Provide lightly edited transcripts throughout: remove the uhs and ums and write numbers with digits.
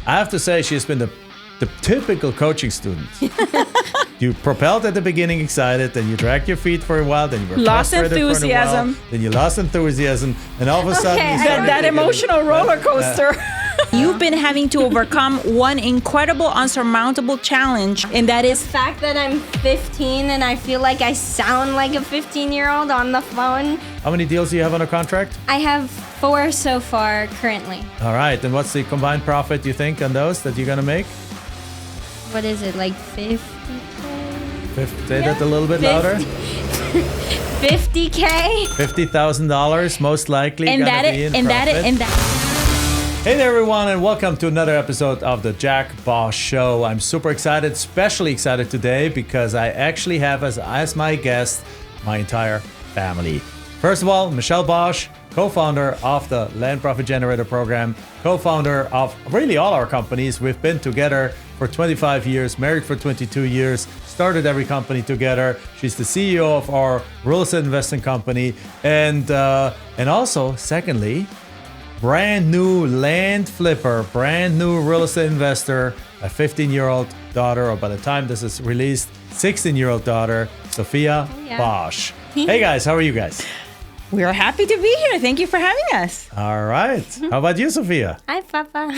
I have to say she's been the typical coaching student. You propelled at the beginning excited, then you dragged your feet for a while, then you were lost frustrated enthusiasm. for a while, then you lost enthusiasm, and all of a sudden you started that emotional roller coaster. You've been having to overcome one incredible, unsurmountable challenge, and that is The fact that I'm 15 and I feel like I sound like a 15-year-old on the phone. How many deals do you have on a contract? I have 4 so far currently. All right, and what's the combined profit you think on those that you're gonna make? What is it, like 50K? Say that a little bit louder. 50K? $50,000 most likely and gonna that be is, in and that profit. is, and that. Hey there, everyone, and welcome to another episode of the Jack Bosch Show. I'm super excited, especially excited today because I actually have as my guest my entire family. First of all, Michelle Bosch, co-founder of the Land Profit Generator Program, co-founder of really all our companies. We've been together for 25 years, married for 22 years, started every company together. She's the CEO of our real estate investing company, and also, secondly, brand new land flipper, brand new real estate investor, a 15-year-old daughter, or by the time this is released, 16-year-old daughter, Sophia Bosch. Hey guys, how are you guys? We are happy to be here. Thank you for having us. All right. How about you, Sophia? Hi, Papa.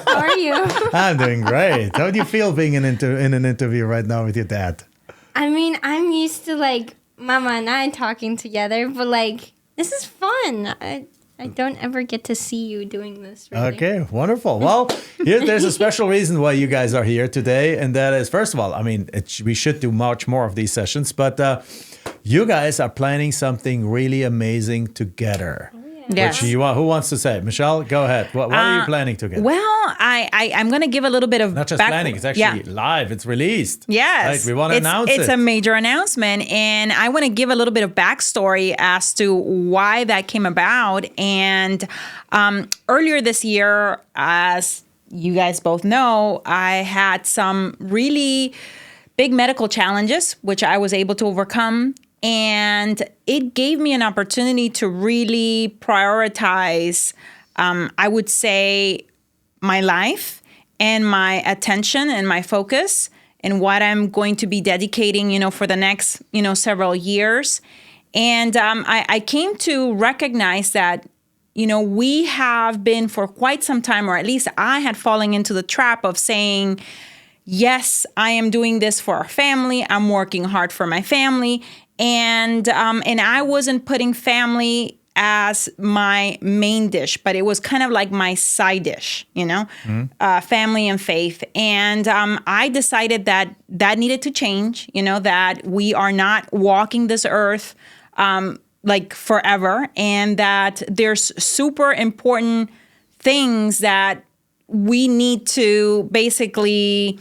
How are you? I'm doing great. How do you feel being in an interview right now with your dad? I mean, I'm used to like Mama and I talking together, but like this is fun. I don't ever get to see you doing this. Really. Okay, wonderful. Well, there's a special reason why you guys are here today, and that is, first of all, I mean, we should do much more of these sessions, but you guys are planning something really amazing together. Yes. Who wants to say? Michelle, go ahead. What are you planning together? Well, I'm going to give a little bit of Not just planning, it's actually live. It's released. Yes. Like, we want to announce it. It's a major announcement. And I want to give a little bit of backstory as to why that came about. And earlier this year, as you guys both know, I had some really big medical challenges, which I was able to overcome. And it gave me an opportunity to really prioritize, I would say, my life and my attention and my focus and what I'm going to be dedicating, for the next, several years. And I came to recognize that, we have been for quite some time, or at least I had fallen into the trap of saying, yes, I am doing this for our family. I'm working hard for my family. And I wasn't putting family as my main dish, but it was kind of like my side dish, family and faith. And I decided that needed to change, that we are not walking this earth like forever, and that there's super important things that we need to basically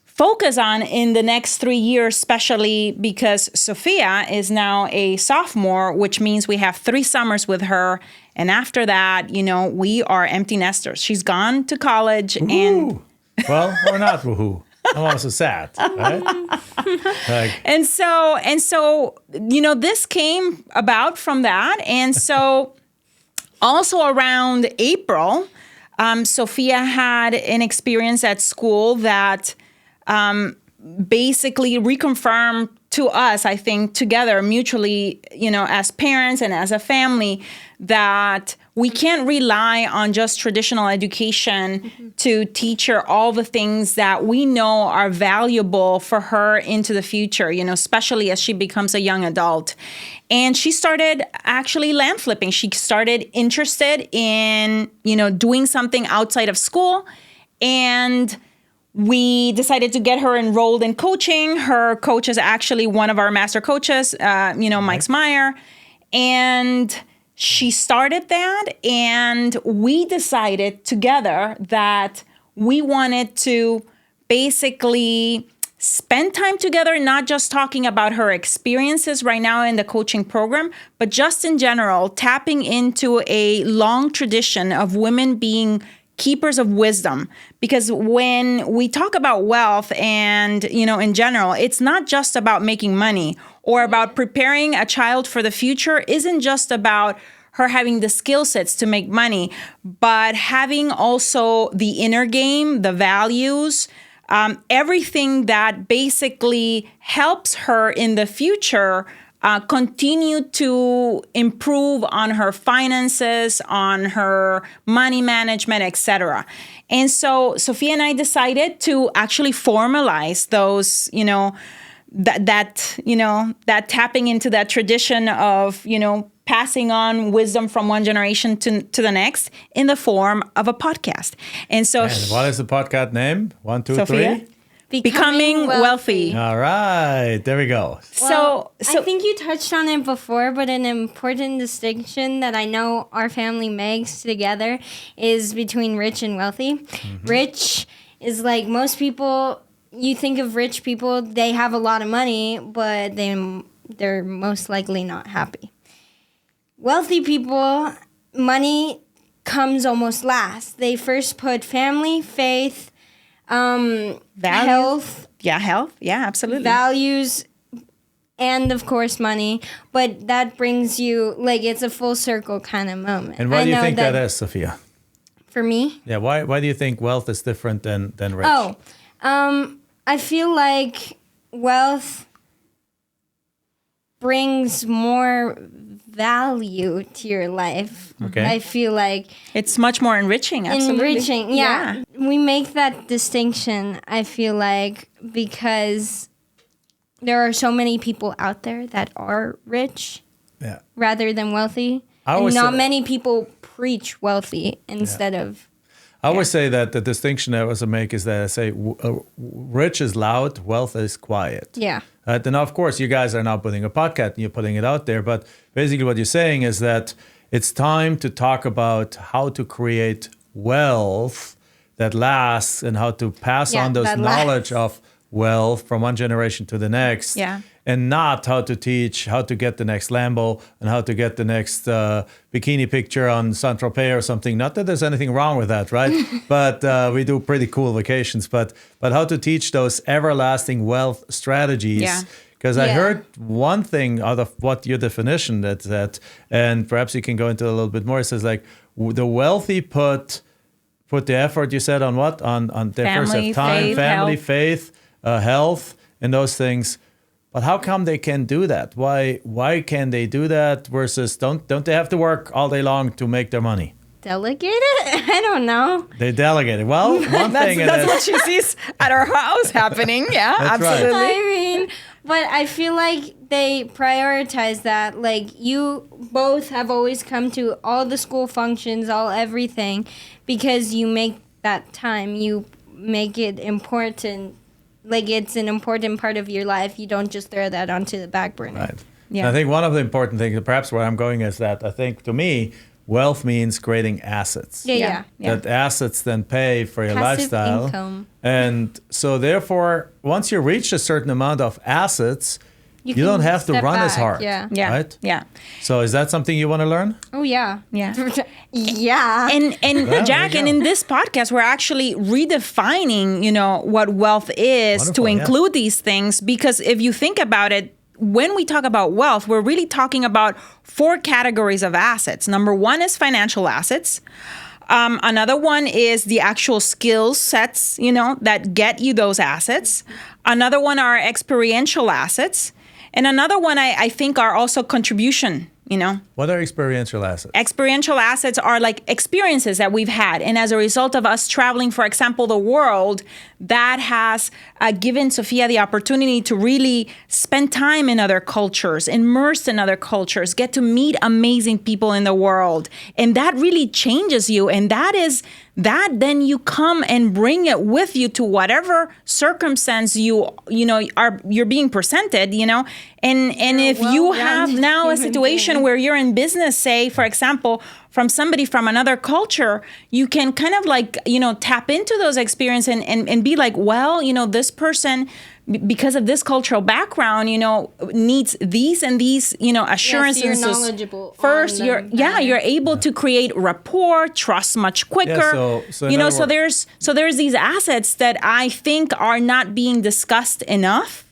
focus on in the next 3 years, especially because Sophia is now a sophomore, which means we have 3 summers with her. And after that, we are empty nesters. She's gone to college. Woo-hoo. And well, or not woohoo. I'm also sad, right? And so, this came about from that. And so also around April, Sophia had an experience at school that basically reconfirmed to us, I think, together mutually, as parents and as a family, that we can't rely on just traditional education to teach her all the things that we know are valuable for her into the future, especially as she becomes a young adult. And she started actually land flipping. She started interested in, doing something outside of school, and we decided to get her enrolled in coaching. Her coach is actually one of our master coaches, Mike Meyer. And she started that, and we decided together that we wanted to basically spend time together, not just talking about her experiences right now in the coaching program, but just in general, tapping into a long tradition of women being keepers of wisdom. Because when we talk about wealth and, in general, it's not just about making money or about preparing a child for the future. Isn't just about her having the skill sets to make money, but having also the inner game, the values, everything that basically helps her in the future continue to improve on her finances, on her money management, etc. And so Sophia and I decided to actually formalize those, that tapping into that tradition of, passing on wisdom from one generation to the next in the form of a podcast. And so, And what is the podcast name? 1, 2, Sophia? 3. Becoming wealthy. All right, there we go. Well, I think you touched on it before, but an important distinction that I know our family makes together is between rich and wealthy. Mm-hmm. Rich is like most people, you think of rich people, they have a lot of money, but they're most likely not happy. Wealthy people, money comes almost last. They first put family, faith, health. Health. Yeah, absolutely. Values, and of course money. But that brings you, it's a full circle kind of moment. And why do you think that is, Sophia? For me? Yeah, why do you think wealth is different than rich? I feel like wealth brings more value to your life. Okay. I feel like it's much more enriching. Absolutely. Enriching, yeah. We make that distinction, I feel like, because there are so many people out there that are rich rather than wealthy. And not many people preach wealthy instead of... I always say that the distinction I also make is that I say rich is loud, wealth is quiet. Yeah. Then, of course, you guys are now putting a podcast and you're putting it out there. But basically what you're saying is that it's time to talk about how to create wealth that lasts and how to pass on those knowledge of wealth from one generation to the next. Yeah. And not how to teach how to get the next Lambo and how to get the next bikini picture on Saint-Tropez or something. Not that there's anything wrong with that, right? But we do pretty cool vacations. But how to teach those everlasting wealth strategies. Yeah. Because I heard one thing out of what your definition that, and perhaps you can go into a little bit more. It says like the wealthy put the effort, you said, on what? On their first Family, time, faith, family, health. faith, health, and those things. But how come they can do that? Why can they do that versus don't they have to work all day long to make their money? Delegate it? I don't know. They delegate it. Well, one thing that's what she sees at our house happening. Yeah, That's right. absolutely. I mean, but I feel like they prioritize that. Like, you both have always come to all the school functions, all everything, because you make that time. You make it important. Like, it's an important part of your life. You don't just throw that onto the back burner. Right. Yeah. I think one of the important things, perhaps where I'm going, is that I think to me, wealth means creating assets. Yeah. That assets then pay for your Passive lifestyle. income. And so therefore, once you reach a certain amount of assets, you don't can have to step run as back, hard. yeah. Yeah. Right? Yeah. So is that something you want to learn? Oh, yeah. Yeah. Yeah. And Well, Jack, there and you go. in this podcast, we're actually redefining, what wealth is Wonderful, to yeah. include these things. Because if you think about it, when we talk about wealth, we're really talking about 4 categories of assets. Number 1 is financial assets. Another one is the actual skill sets, that get you those assets. Another one are experiential assets. And another one I think are also contribution, What are experiential assets? Experiential assets are like experiences that we've had. And as a result of us traveling, for example, the world, that has given Sophia the opportunity to really spend time in other cultures, immersed in other cultures, get to meet amazing people in the world. And that really changes you. And then you come and bring it with you to whatever circumstance you're being presented, and if you have well-rounded now a human situation being. where you're in business, say, for example, from somebody from another culture, you can kind of like, tap into those experiences and be like, well, this person, because of this cultural background, needs these and these, assurances. you're knowledgeable First, on them. you're able to create rapport, trust much quicker. so in other there's these assets that I think are not being discussed enough,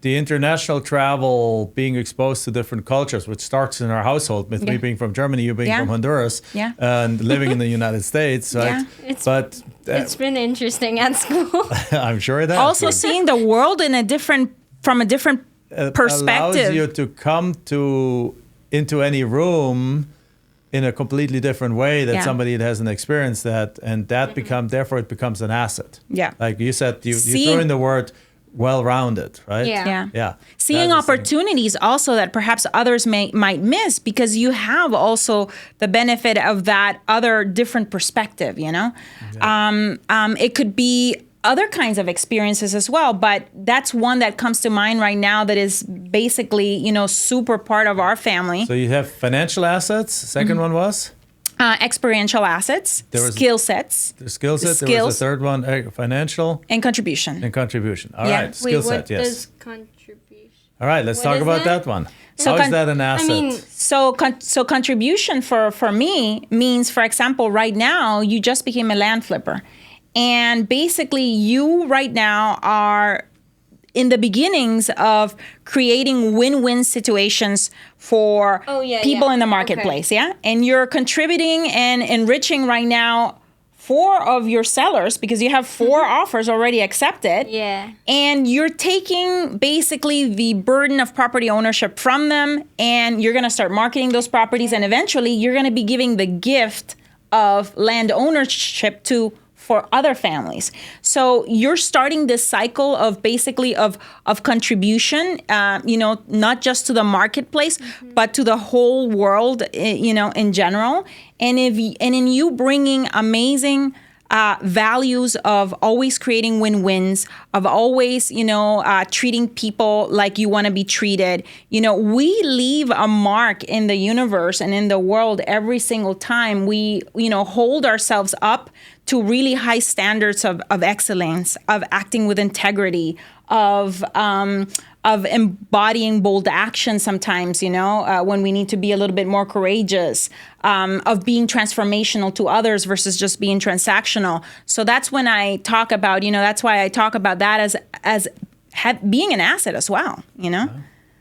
the international travel, being exposed to different cultures, which starts in our household, with me being from Germany, you being from Honduras, and living in the United States, right? It's been interesting at school. I'm sure it has. Also seeing the world from a different perspective. Allows you to come into any room in a completely different way that somebody that hasn't experienced that, and that therefore it becomes an asset. Yeah. Like you said, you threw in the word well-rounded, right? Yeah. Seeing opportunities also that perhaps others might miss, because you have also the benefit of that other different perspective, you know? Yeah. It could be other kinds of experiences as well, but that's one that comes to mind right now that is basically, you know, super part of our family. So you have financial assets. Second one was? Experiential assets, skill sets. The skill set. There was a third one, financial. And contribution. All right, skill set, yes. What does contribution? All right, let's talk about that one. How is that an asset? So contribution for me means, for example, right now, you just became a land flipper. And basically, you right now are in the beginnings of creating win-win situations for people in the marketplace, And you're contributing and enriching right now 4 of your sellers, because you have 4 offers already accepted. Yeah. And you're taking basically the burden of property ownership from them, and you're going to start marketing those properties, and eventually you're going to be giving the gift of land ownership for other families. So you're starting this cycle of basically of contribution, you know, not just to the marketplace, but to the whole world, you know, in general. And in you bringing amazing values of always creating win-wins, of always, you know, treating people like you want to be treated. You know, we leave a mark in the universe and in the world every single time we, you know, hold ourselves up to really high standards of excellence, of acting with integrity, of embodying bold action sometimes, you know, when we need to be a little bit more courageous, of being transformational to others versus just being transactional. So that's when I talk about, you know, that's why I talk about that as being an asset as well, you know?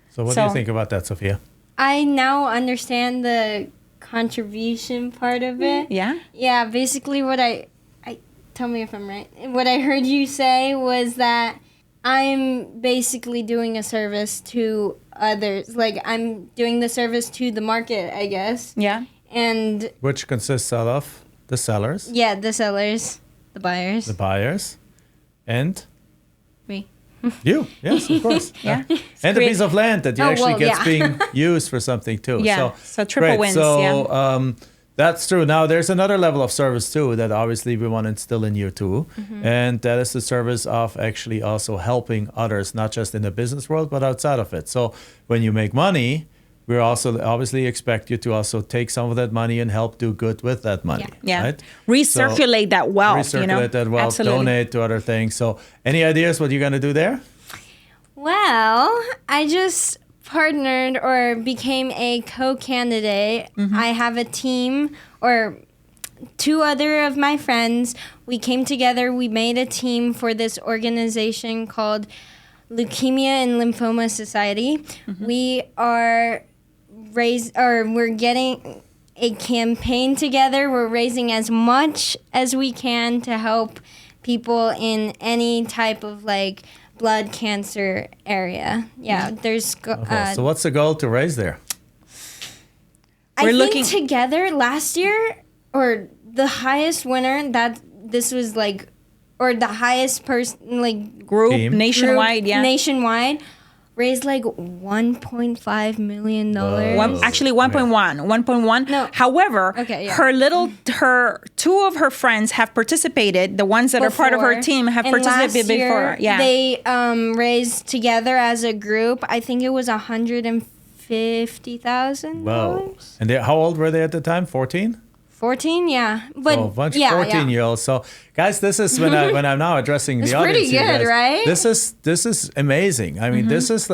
So what do you think about that, Sophia? I now understand the contribution part of it. Yeah? Yeah, basically what I tell me if I'm right. What I heard you say was that I'm basically doing a service to others. Like, I'm doing the service to the market, I guess. Yeah. And which consists of the sellers. Yeah, the sellers, the buyers. The buyers. And? Me. You, yes, of course. And the piece of land that actually gets being used for something too. Yeah, so triple great. wins. So that's true. Now, there's another level of service too that obviously we want to instill in you too. And that is the service of actually also helping others, not just in the business world, but outside of it. So when you make money, we also obviously expect you to also take some of that money and help do good with that money. Right? Recirculate that wealth. Recirculate that wealth, absolutely. Donate to other things. So any ideas what you're going to do there? Well, I just partnered or became a co-candidate. I have a team, or 2 other of my friends. We came together. We made a team for this organization called Leukemia and Lymphoma Society. We are we're getting a campaign together. We're raising as much as we can to help people in any type of like blood cancer area. Yeah, there's so what's the goal to raise there? I think together last year, or the highest winner, that this was like, or the highest person, like group nationwide, raised like $1.5 million. Actually 1.1. No. However, her 2 of her friends have participated. The ones that are part of her team have participated before. Yeah. They raised together as a group, I think it was $150,000. Wow. And how old were they at the time? 14? 14, yeah. But a bunch of 14-years. So, guys, this is when I'm now addressing the audience. It's pretty good, right? This is amazing. I mean, this is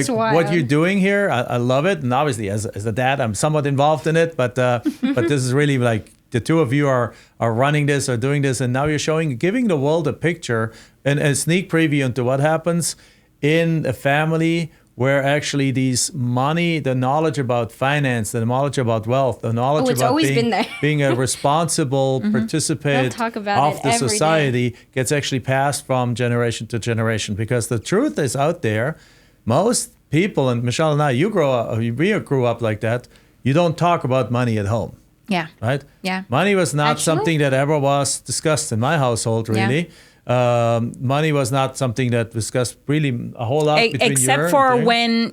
what you're doing here. I love it, and obviously, as a dad, I'm somewhat involved in it. But this is really like the two of you are running this or doing this, and now you're giving the world a picture and a sneak preview into what happens in a family where actually these money, the knowledge about finance, the knowledge about wealth, the knowledge it's about always been there. being a responsible participant They'll talk about of it the every society gets actually passed from generation to generation. Because the truth is out there, most people, and Michelle and I, we grew up like that, you don't talk about money at home. Yeah. Right? Yeah. Money was not Actually? something that ever was discussed in my household, really. Money was not something that was discussed really a whole lot between except for when,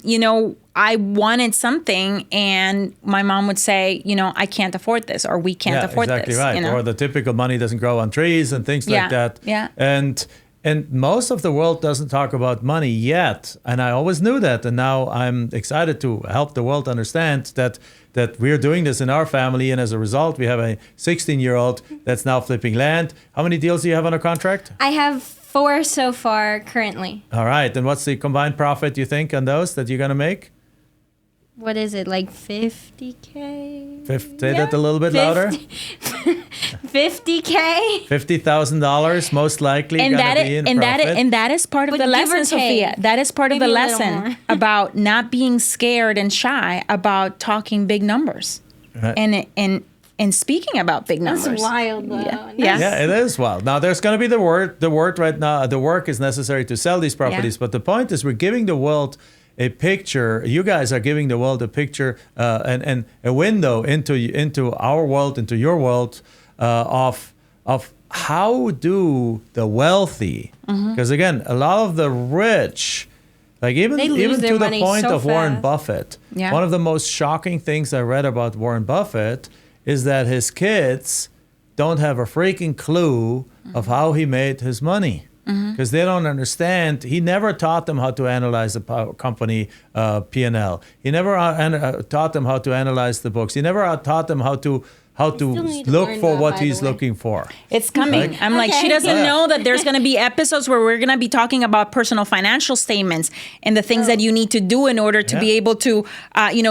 I wanted something and my mom would say, I can't afford this, or we can't afford exactly this. Right. Or the typical money doesn't grow on trees and things like that. Yeah. And most of the world doesn't talk about money yet. And I always knew that. And now I'm excited to help the world understand that we're doing this in our family. And as a result, we have a 16-year-old that's now flipping land. How many deals do you have on a contract? I have 4 so far currently. All right. And what's the combined profit you think on those that you're going to make? What is it, like 50K? Say that a little bit louder. 50K? $50,000 most likely going to be in profit. And that is part of But the give or lesson, Sophia. take. That is part of the Maybe a little lesson more. about not being scared and shy about talking big numbers, Right. and speaking about big numbers. That's wild, though. Yeah. Yeah, it is wild. Now, there's going to be the word right now. The work is necessary to sell these properties. Yeah. But the point is we're giving the world a picture. You guys are giving the world a picture and a window into our world, into your world of how do the wealthy, because again, a lot of the rich, like even They lose their to the money point so of Warren fast. Buffett, Yeah. one of the most shocking things I read about Warren Buffett is that his kids don't have a freaking clue of how he made his money. Because they don't understand. He never taught them how to analyze a company P&L. He never taught them how to analyze the books. He never taught them how to need to look learn for that, what by the he's way. looking for. It's coming. Right? I'm like, she Okay. doesn't Yeah. know that there's going to be episodes where we're going to be talking about personal financial statements and the things that you need to do in order to be Yeah. able to,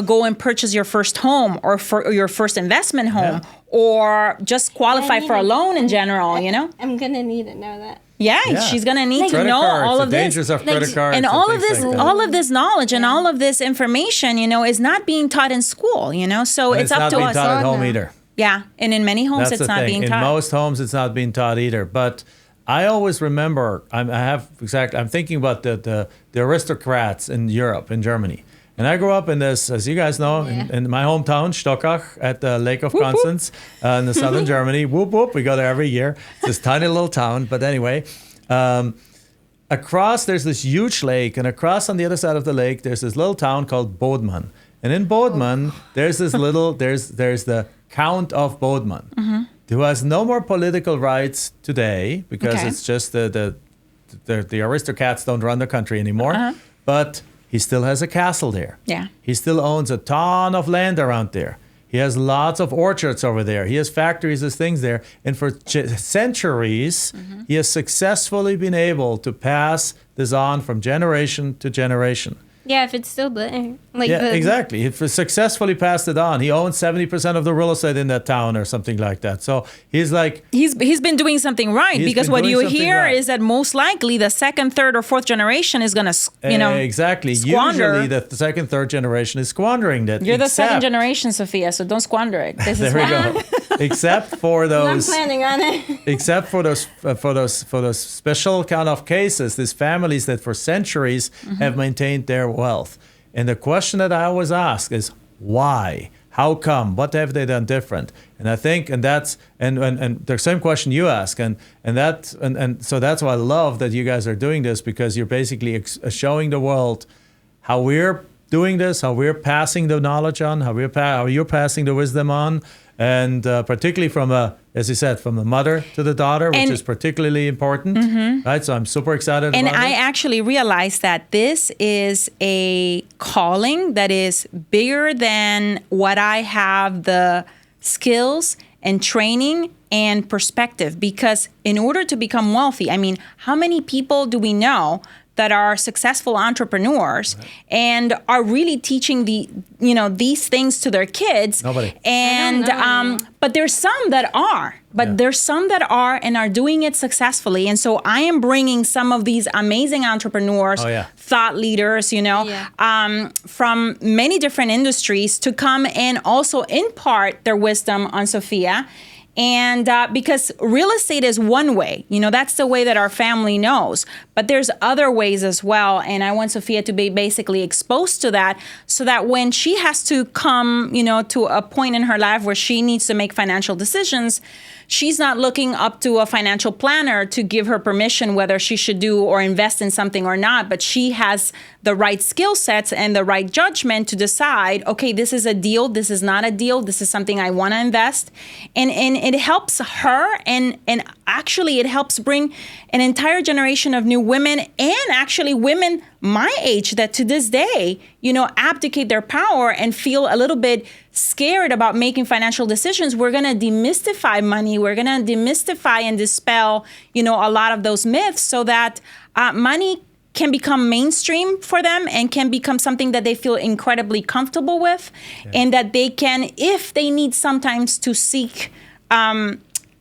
go and purchase your first home or for your first investment home, Yeah. or just qualify need for a to- loan in general. I'm going to need to know that. Yeah, Yeah. she's going to need to Credit know cards, all the of this. dangers of credit cards, And all of things this, like that. all of this knowledge and all of this information, is not being taught in school. So And it's up not to being us. taught at Oh, home no. either. Yeah, and in many homes, That's it's the not thing. being taught. In most homes, it's not being taught either. But I always remember, I'm thinking about the aristocrats in Europe, in Germany. And I grew up in this, as you guys know, in my hometown, Stockach, at the Lake of Constance, in the southern Germany. Whoop, whoop. We go there every year. It's this tiny little town. But anyway, across, there's this huge lake. And across on the other side of the lake, there's this little town called Bodman. And in Bodman, there's this little, there's the Count of Bodman, who has no more political rights today because Okay. it's just the aristocrats don't run the country anymore. But he still has a castle there. Yeah. He still owns a ton of land around there. He has lots of orchards over there. He has factories, has things there. And for centuries, he has successfully been able to pass this on from generation to generation. Yeah, if it's still there. Exactly. He successfully passed it on. He owns 70% of the real estate in that town or something like that. So he's like... He's been doing something right, He's because been what doing you something hear right. is that most likely the second, third, or fourth generation is going to, exactly. squander. Usually the second, third generation is squandering that. You're the second except- generation, Sophia, so don't squander it. This is There we why. go. Except for I'm those... planning on it. Except for those special kind of cases, these families that for centuries have maintained their wealth. And the question that I always ask is why? How come? What have they done different? And I think, and that's and the same question you ask, and so that's why I love that you guys are doing this, because you're basically showing the world how we're doing this, how we're passing the knowledge on, how you're passing the wisdom on, and particularly from as you said, from the mother to the daughter, which is particularly important, right? So I'm super excited And about I it. actually realized that this is a calling that is bigger than what I have the skills and training and perspective. Because in order to become wealthy, I mean, how many people do we know that are successful entrepreneurs and are really teaching these things to their kids. Nobody. And but there's some that are. There's some that are and are doing it successfully. And so I am bringing some of these amazing entrepreneurs, thought leaders, from many different industries to come and also impart their wisdom on Sophia. And because real estate is one way, that's the way that our family knows. But there's other ways as well. And I want Sophia to be basically exposed to that so that when she has to come, to a point in her life where she needs to make financial decisions, she's not looking up to a financial planner to give her permission whether she should do or invest in something or not. But she has the right skill sets and the right judgment to decide, okay, this is a deal, this is not a deal, this is something I want to invest. And it helps her and actually it helps bring an entire generation of new women and actually women my age that to this day, abdicate their power and feel a little bit scared about making financial decisions. We're going to demystify money. We're going to demystify and dispel, a lot of those myths so that money can become mainstream for them and can become something that they feel incredibly comfortable with, and that they can, if they need sometimes to seek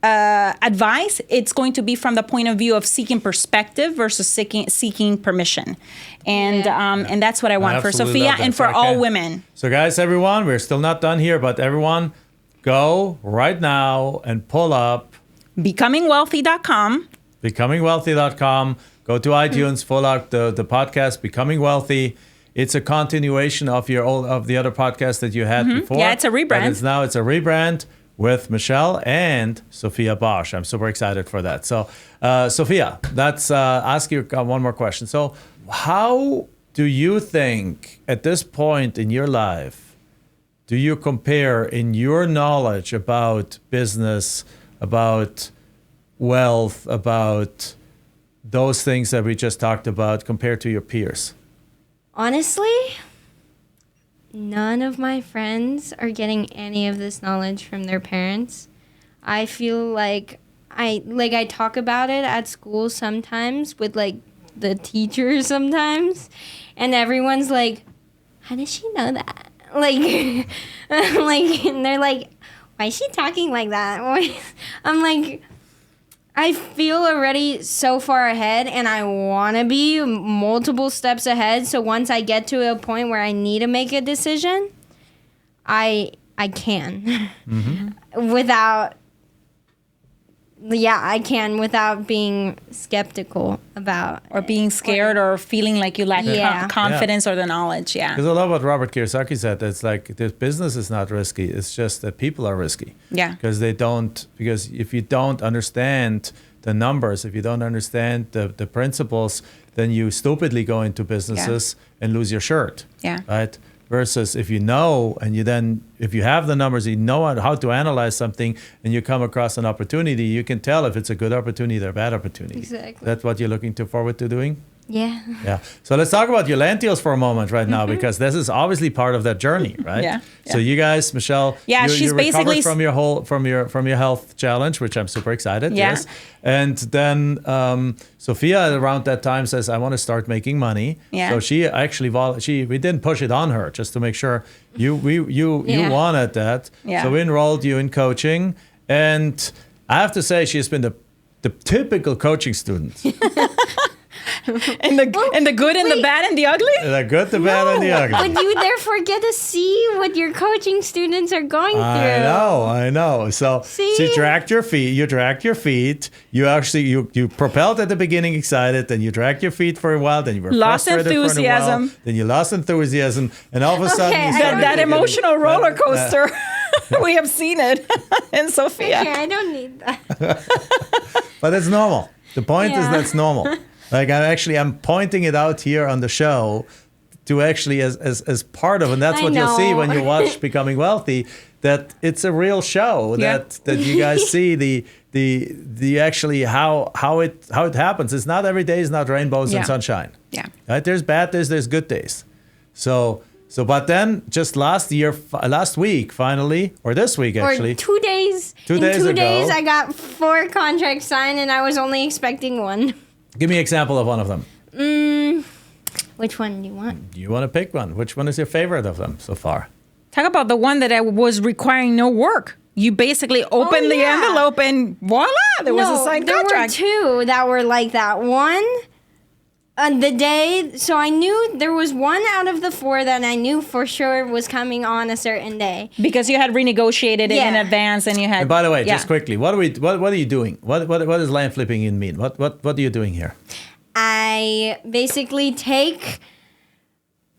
advice, it's going to be from the point of view of seeking perspective versus seeking permission. And and that's what I want for Sophia and for all women. So guys, everyone, we're still not done here, but everyone go right now and pull up becomingwealthy.com. Becomingwealthy.com. Go to iTunes, pull out the podcast Becoming Wealthy. It's a continuation of the other podcast that you had before. Yeah, it's a rebrand. But it's a rebrand with Michelle and Sophia Bosch. I'm super excited for that. So, Sophia, let's ask you one more question. So, how do you think at this point in your life, do you compare in your knowledge about business, about wealth, about those things that we just talked about compared to your peers? Honestly, none of my friends are getting any of this knowledge from their parents. I feel like I talk about it at school sometimes with the teachers sometimes, and everyone's like, how does she know that? And they're like, why is she talking like that? I'm like, I feel already so far ahead, and I want to be multiple steps ahead. So once I get to a point where I need to make a decision, I can without being skeptical about or being scared or feeling like you lack confidence or the knowledge. Yeah. Because I love what Robert Kiyosaki said. It's like the business is not risky. It's just that people are risky. Yeah. Because if you don't understand the numbers, if you don't understand the principles, then you stupidly go into businesses and lose your shirt. Yeah. Right? Versus if you know, and if you have the numbers, you know how to analyze something, and you come across an opportunity, you can tell if it's a good opportunity or a bad opportunity. Exactly. That's what you're looking forward to doing? Yeah. Yeah. So let's talk about your lentils for a moment right now, because this is obviously part of that journey, right? Yeah. So you guys, Michelle, she's you basically recovered from your health challenge, which I'm super excited. Yeah. Yes. And then Sophia around that time says, I want to start making money. Yeah. So she actually we didn't push it on her, just to make sure you wanted that. Yeah. So we enrolled you in coaching, and I have to say she's been the typical coaching student. And the good and the bad and the ugly? The good, the bad, and the ugly. But you therefore get to see what your coaching students are going through. I know. So you dragged your feet. You actually you propelled at the beginning, excited, then you dragged your feet for a while, then you were lost frustrated enthusiasm. for a while, then you lost enthusiasm, and all of a sudden you started that emotional roller coaster. We have seen it in Sophia. Okay, I don't need that. But it's normal. The point is that's normal. Like I'm pointing it out here on the show to actually as part of, and that's what you'll see when you watch Becoming Wealthy, that it's a real show, that you guys see the actually how it happens. It's not every day is not rainbows and sunshine. Yeah. Right? There's bad days, there's good days. So but then just last week finally, or this week actually. Or 2 days. In 2 days I got 4 contracts signed, and I was only expecting 1. Give me an example of one of them. Which one do you want? You want to pick one. Which one is your favorite of them so far? Talk about the one that I was requiring no work. You basically opened the yeah. envelope and voila, there was a signed contract. There were two that were like that. One, on the day, so I knew there was one out of the four that I knew for sure was coming on a certain day. Because you had renegotiated it in Yeah. advance and you had. And by the way, yeah. just quickly, what are you doing? What does land flipping in mean? What are you doing here? I basically take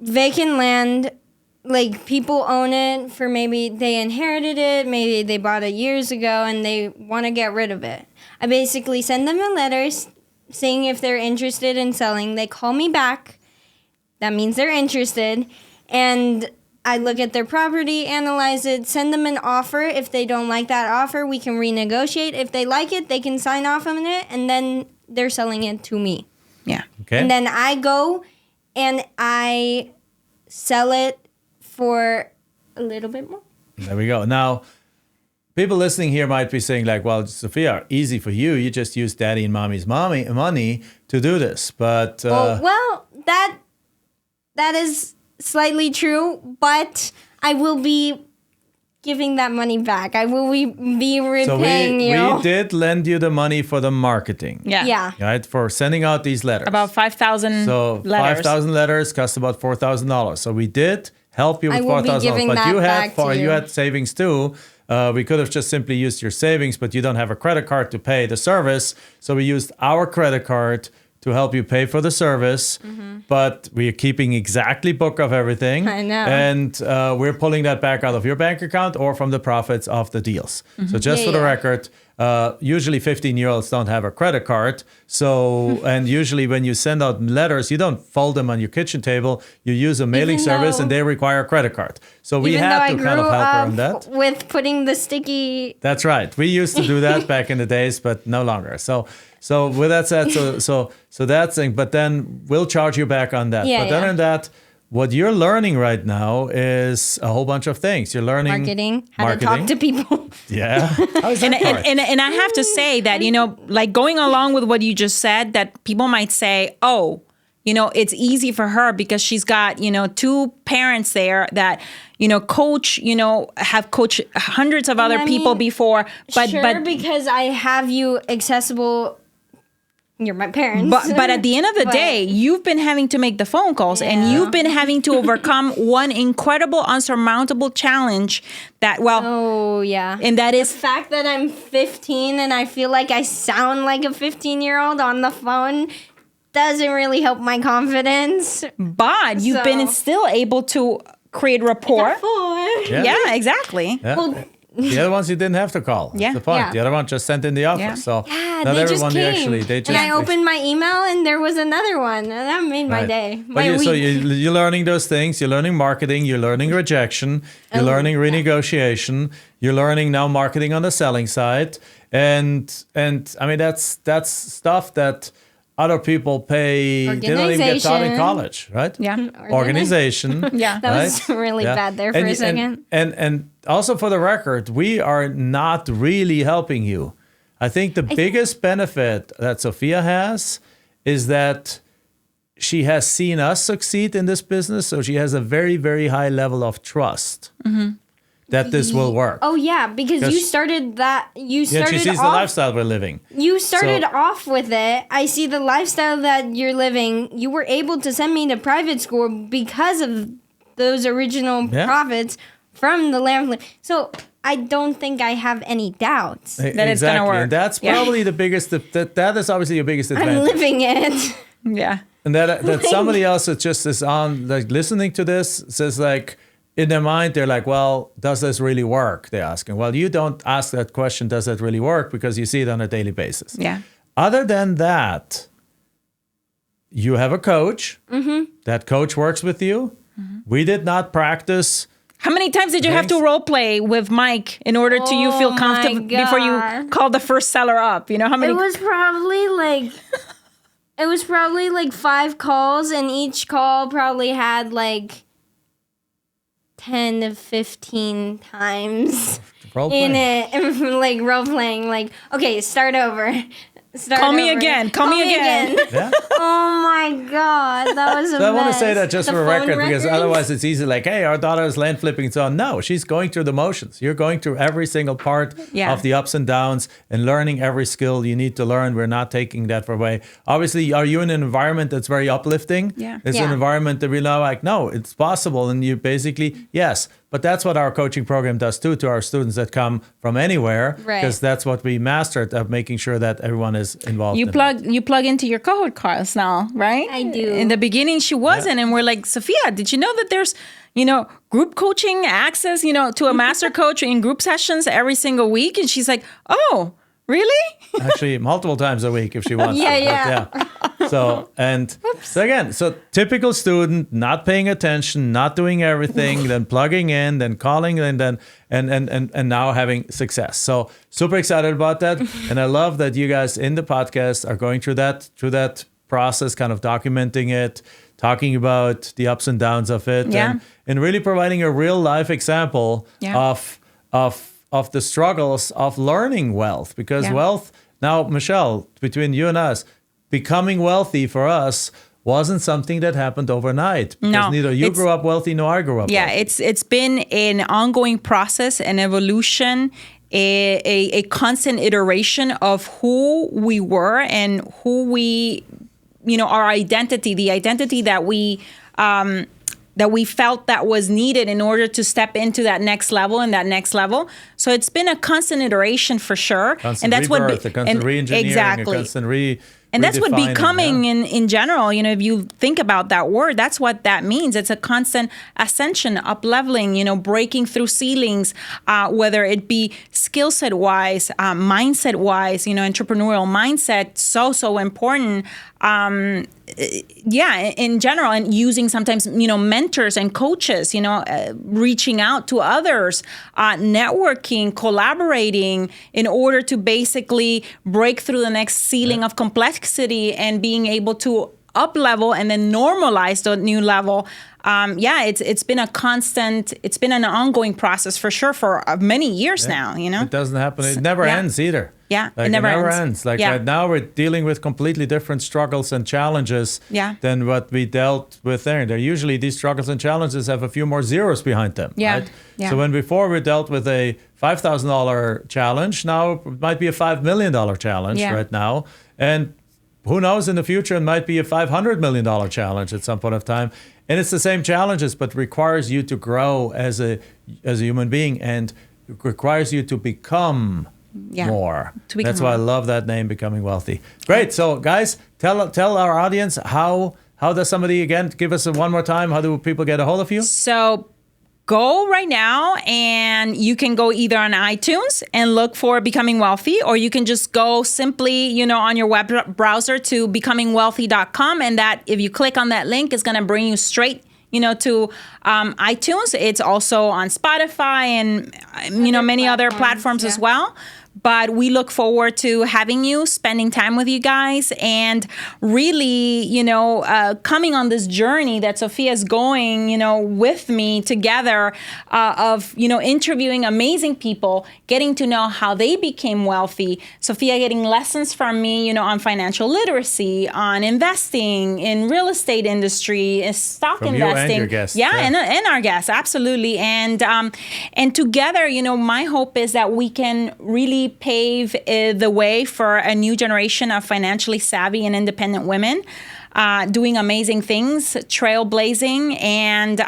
vacant land, like people own it for maybe they inherited it, maybe they bought it years ago and they want to get rid of it. I basically send them a letter saying if they're interested in selling. They call me back. That means they're interested. And I look at their property, analyze it, send them an offer. If they don't like that offer, we can renegotiate. If they like it, they can sign off on it, and then they're selling it to me. Yeah. Okay. And then I go and I sell it for a little bit more. There we go. Now, people listening here might be saying like, well, Sophia, easy for you. You just use daddy and mommy's money to do this. But Well, that is slightly true, but I will be giving that money back. I will be so repaying you. we did lend you the money for the marketing. Yeah. Yeah. Right? For sending out these letters. About 5,000 So letters. 5,000 letters cost about $4,000. So we did help you with I will be $4,000. giving But that you back to you you. had savings too. We could have just simply used your savings, but you don't have a credit card to pay the service. So we used our credit card to help you pay for the service. But we are keeping exactly book of everything. I know. And we're pulling that back out of your bank account or from the profits of the deals. So just Yeah, for the yeah. record, usually 15-year-olds don't have a credit card. So, and usually when you send out letters, you don't fold them on your kitchen table. You use a mailing Even service though- and they require a credit card. So we Even though had I to grew kind of help her on up that. with putting the sticky. That's right. We used to do that back in the days, but no longer. So with that said, so that's thing. But then we'll charge you back on that. Yeah, but other yeah. than that, what you're learning right now is a whole bunch of things. You're learning Marketing, how to talk to people. Yeah. How is that part? And I have to say that, like going along with what you just said, that people might say, oh, it's easy for her because she's got, two parents there that, coach, have coached hundreds of other I people mean, before. But, Sure, because I have you accessible. You're my parents. But at the end of the But- day, you've been having to make the phone calls and Yeah. you've been having to overcome one incredible, unsurmountable challenge that, Oh, yeah. and that The is fact that I'm 15 and I feel like I sound like a 15-year-old on the phone doesn't really help my confidence. but you've been So- still able to create rapport. Yeah. Yeah, exactly. Yeah. Well, The other ones you didn't have to call. Yeah. That's the point. Yeah. The other one just sent in the offer. Yeah. So yeah, not they just everyone came. they just and I opened my email and there was another one. And that made my Right. day. But My week. so you're learning those things. You're learning marketing. You're learning rejection. You're learning renegotiation. You're learning now marketing on the selling side. And I mean that's stuff that other people pay. They don't even get taught in Organization. college, right? Yeah. Organization. Yeah. That was right? really Yeah. bad there for a second. And also for the record, we are not really helping you. I think the biggest benefit that Sophia has is that she has seen us succeed in this business, so she has a very, very high level of trust that this will work. Oh yeah, because you 'Cause- started that. You Yeah, started she sees the off. lifestyle we're living. You started So- off with it. I see the lifestyle that you're living. You were able to send me to private school because of those original Yeah. profits from the land. So I don't think I have any doubts. That it's gonna Exactly. work. And that's Yeah. probably the biggest, that is obviously your biggest I'm advantage. living it. Yeah. And that somebody else that just is on, like, listening to this says, like, in their mind, they're like, well, does this really work? They're asking. Well, you don't ask that question, does that really work? Because you see it on a daily basis. Yeah. Other than that, you have a coach. That coach works with you. We did not practice. How many times did you have to Thanks. role play with Mike in order to you feel Oh my comfortable before you God. call the first seller up? You know how many? It was probably like 5 calls, and each call probably had like 10 to 15 times Role in playing. it, like role playing. Like, okay, start over. start Call me over. again. Call me again. Yeah. Oh my God, that was a So I want to mess. say that just The for phone record, because records? otherwise it's easy like, hey, our daughter is land flipping and so on. No, she's going through the motions. You're going through every single part Yeah. of the ups and downs and learning every skill you need to learn. We're not taking that away. Obviously, are you in an environment that's very uplifting? Yeah. It's an Yeah. environment that we know like, no, it's possible. And you basically, yes. But that's what our coaching program does too to our students that come from anywhere. Right. Because that's what we mastered of making sure that everyone is involved. You in plug into your cohort class now, right? I do. In the beginning, she wasn't, and we're like, Sophia, did you know that there's, group coaching access, to a master coach in group sessions every single week? And she's like, oh, really? Actually, multiple times a week if she wants. Yeah, to, but yeah. So again, typical student not paying attention, not doing everything, then plugging in, then calling, and then and now having success. So super excited about that, and I love that you guys in the podcast are going through that process, kind of documenting it, talking about the ups and downs of it, Yeah. and really providing a real life example Yeah. of the struggles of learning wealth, because Yeah. wealth now, Michelle, between you and us, becoming wealthy for us wasn't something that happened overnight, because No, neither you it's- grew up wealthy nor I grew up Yeah, wealthy. it's been an ongoing process, an evolution, a constant iteration of who we were and who we, our identity, the identity that we felt that was needed in order to step into that next level and that next level. So it's been a constant iteration for sure. Constant and that's rebirth, a constant and re-engineering, exactly. a constant And that's what redefining, becoming yeah. in general, if you think about that word, that's what that means. It's a constant ascension, up leveling, breaking through ceilings, whether it be skill set wise, mindset wise, entrepreneurial mindset, so important. In general, and using sometimes, mentors and coaches, reaching out to others, networking, collaborating in order to basically break through the next ceiling of complexity and being able to up level and then normalize the new level. It's been a constant, it's been an ongoing process for sure for many years now, It doesn't happen. It never Yeah. ends either. Yeah, Like, it never ends. ends. Like Yeah. right now, we're dealing with completely different struggles and challenges Yeah. than what we dealt with there. They're usually these struggles and challenges have a few more zeros behind them. Yeah. Right? Yeah. So when before we dealt with a $5,000 challenge, now it might be a $5 million challenge Yeah. right now. And who knows, in the future, it might be a $500 million challenge at some point of time. And it's the same challenges, but requires you to grow as a human being, and requires you to become more. To become That's why I more. love that name, Becoming Wealthy. Great. So guys, tell our audience how does somebody, again, give us one more time, how do people get a hold of you? So go right now and you can go either on iTunes and look for Becoming Wealthy, or you can just go simply, on your web browser to becomingwealthy.com. And that, if you click on that link, it's going to bring you straight to iTunes. It's also on Spotify and, many other platforms as well. But we look forward to having you, spending time with you guys, and really, coming on this journey that Sophia's going, with me together of, interviewing amazing people, getting to know how they became wealthy. Sophia getting lessons from me, on financial literacy, on investing in real estate industry, stock From you and investing. your guests, Yeah, yeah. and our guests, absolutely. And together, my hope is that we can really pave the way for a new generation of financially savvy and independent women, doing amazing things, trailblazing, and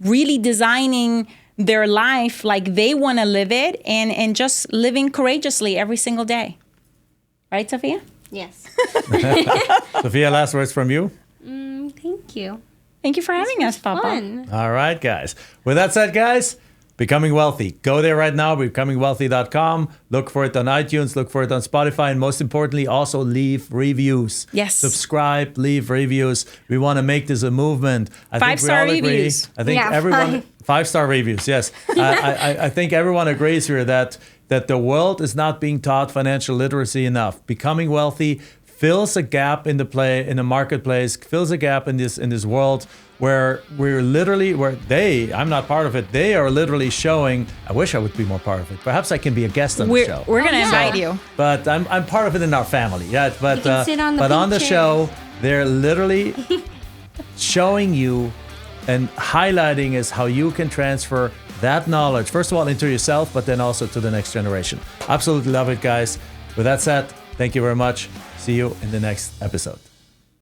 really designing their life like they want to live it, and just living courageously every single day. Right, Sophia? Yes. Sophia, last words from you? Thank you. Thank you for having us, Papa. Fun. All right, guys. With that said, guys, Becoming Wealthy. Go there right now, becomingwealthy.com. Look for it on iTunes, look for it on Spotify, and most importantly, also leave reviews. Yes. Subscribe, leave reviews. We want to make this a movement. I think we 5-star all agree. reviews. I think Yeah, everyone... 5-star reviews, yes. I think everyone agrees here that the world is not being taught financial literacy enough. Becoming Wealthy fills a gap in the marketplace, fills a gap in this world where I'm not part of it. They are literally showing. I wish I would be more part of it. Perhaps I can be a guest on the show. We're going to invite you. But I'm part of it in our family. Yeah, but You can sit on the on the pink show, they're literally showing you and highlighting is how you can transfer that knowledge, first of all, into yourself, but then also to the next generation. Absolutely love it, guys. With that said, thank you very much. See you in the next episode.